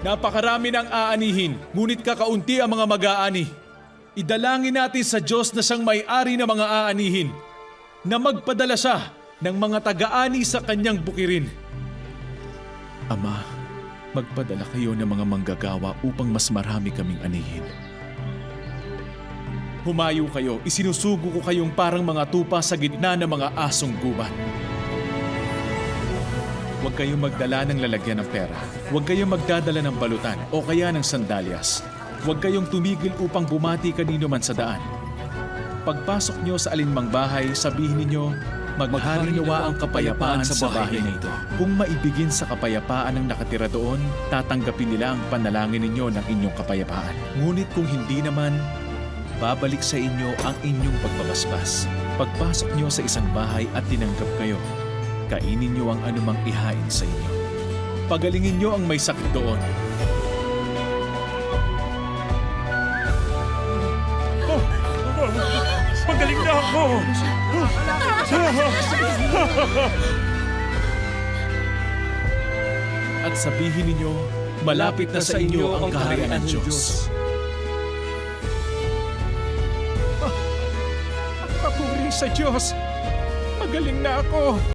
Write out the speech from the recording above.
Napakarami ng aanihin, ngunit kakaunti ang mga mag-aani. Idalangin natin sa Diyos na siyang may-ari ng mga aanihin, na magpadala siya ng mga taga-ani sa kanyang bukirin. Ama, magpadala kayo ng mga manggagawa upang mas marami kaming anihin. Humayo kayo, isinusugo ko kayong parang mga tupa sa gitna ng mga asong gubat. Huwag kayong magdala ng lalagyan ng pera. Huwag kayong magdadala ng balutan o kaya ng sandalyas. Huwag kayong tumigil upang bumati kanino man sa daan. Pagpasok nyo sa alinmang bahay, sabihin ninyo, maghari nawa ang kapayapaan sa bahay na ito. Kung maibigin sa kapayapaan ang nakatira doon, tatanggapin nila ang panalangin ninyo ng inyong kapayapaan. Ngunit kung hindi naman, babalik sa inyo ang inyong pagbabasbas. Pagpasok nyo sa isang bahay at tinanggap kayo, kainin nyo ang anumang ihain sa inyo. Pagalingin nyo ang may sakit doon. Magaling na ako! At sabihin ninyo, malapit na sa inyo ang kaharian ng Diyos. Papuri sa Diyos! Magaling na ako!